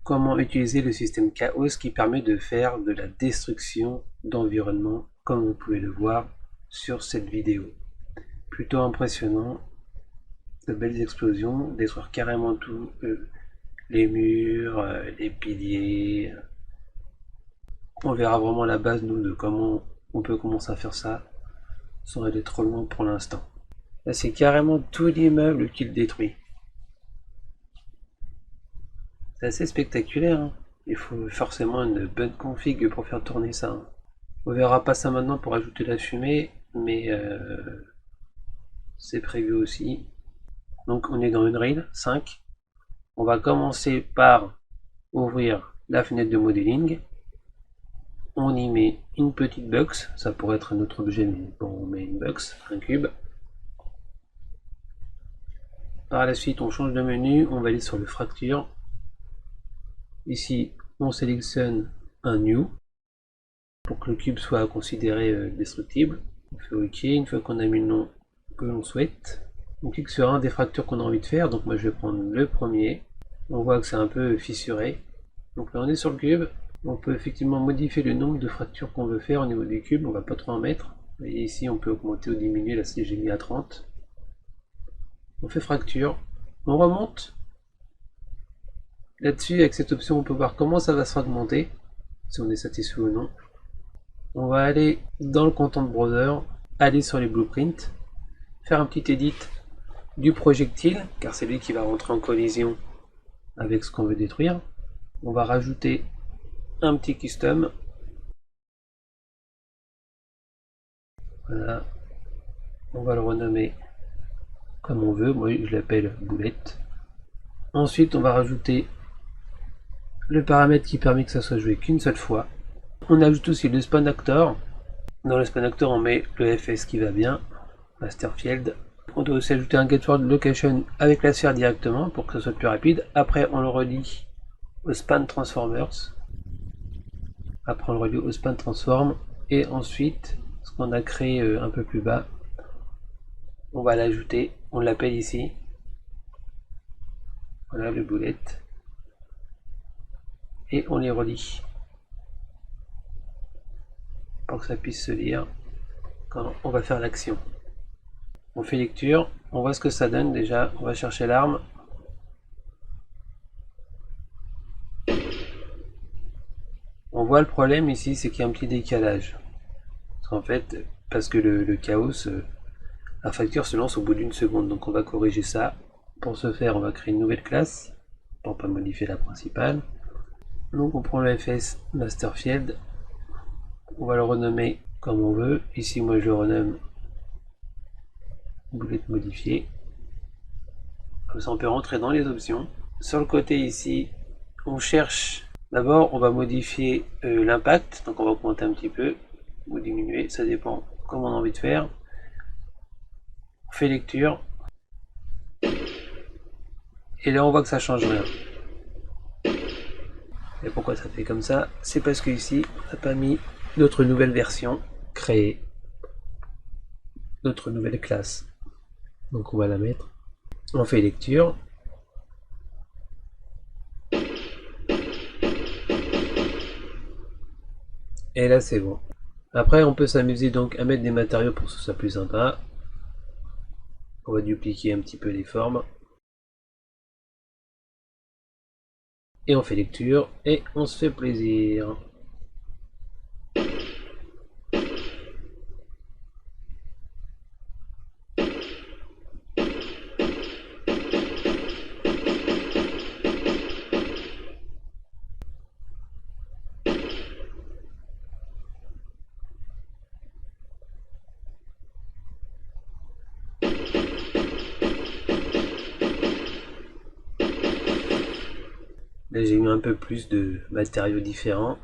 comment utiliser le système Chaos qui permet de faire de la destruction d'environnement, comme vous pouvez le voir sur cette vidéo. Plutôt impressionnant, de belles explosions, détruire carrément tout, les murs, les piliers. On verra vraiment la base, nous, de comment on peut commencer à faire ça sans aller trop loin pour l'instant. Là, c'est carrément tout l'immeuble qu'il détruit. C'est assez spectaculaire, hein. Il faut forcément une bonne config pour faire tourner ça, hein. On verra pas ça maintenant pour ajouter la fumée, mais c'est prévu aussi. Donc on est dans une reel 5. On va commencer par ouvrir la fenêtre de modeling. On y met une petite box, ça pourrait être un autre objet, mais bon, on met une box, un cube. Par la suite, on change de menu, on va aller sur le fracture. Ici, on sélectionne un new pour que le cube soit considéré destructible. On fait OK. Une fois qu'on a mis le nom que l'on souhaite, on clique sur un des fractures qu'on a envie de faire. Donc moi, je vais prendre le premier. On voit que c'est un peu fissuré. Donc là, on est sur le cube. On peut effectivement modifier le nombre de fractures qu'on veut faire au niveau du cube. On va pas trop en mettre. Et ici, on peut augmenter ou diminuer. Là, j'ai mis à 30. On fait fracture. On remonte. Là-dessus, avec cette option, on peut voir comment ça va se fragmenter, si on est satisfait ou non. On va aller dans le Content Browser, aller sur les blueprints, faire un petit edit du projectile, car c'est lui qui va rentrer en collision avec ce qu'on veut détruire. On va rajouter un petit custom. Voilà. On va le renommer comme on veut. Moi, je l'appelle boulette. Ensuite, on va rajouter le paramètre qui permet que ça soit joué qu'une seule fois. On ajoute aussi le span actor. Dans le span actor, on met le FS qui va bien, Masterfield. On doit aussi ajouter un getWord location avec la sphère directement pour que ce soit plus rapide. Après, on le relie au span transformers. Après, on le relie au span transform. Et ensuite, ce qu'on a créé un peu plus bas, on va l'ajouter. On l'appelle ici. Voilà le bullet. Et on les relie pour que ça puisse se lire quand on va faire l'action. On fait lecture, on voit ce que ça donne déjà, on va chercher l'arme. On voit le problème ici, c'est qu'il y a un petit décalage. En fait, parce que le chaos, la facture se lance au bout d'une seconde, donc on va corriger ça. Pour ce faire, on va créer une nouvelle classe, pour pas modifier la principale. Donc on prend le FS Masterfield, on va le renommer comme on veut. Ici, moi je le renomme boulette modifiée. Comme ça, on peut rentrer dans les options. Sur le côté ici, on cherche. D'abord, on va modifier l'impact. Donc, on va augmenter un petit peu ou diminuer. Ça dépend comment on a envie de faire. On fait lecture. Et là, on voit que ça change rien. Et pourquoi ça fait comme ça? C'est parce que ici, on n'a pas mis notre nouvelle version créée. Notre nouvelle classe. Donc, on va la mettre. On fait lecture. Et là c'est bon. Après on peut s'amuser donc à mettre des matériaux pour que ce soit plus sympa. On va dupliquer un petit peu les formes. Et on fait lecture et on se fait plaisir. Là j'ai mis un peu plus de matériaux différents.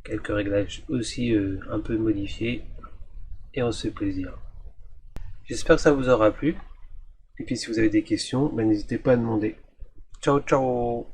Quelques réglages aussi un peu modifiés. Et on se fait plaisir. J'espère que ça vous aura plu. Et puis si vous avez des questions, n'hésitez pas à demander. Ciao ciao.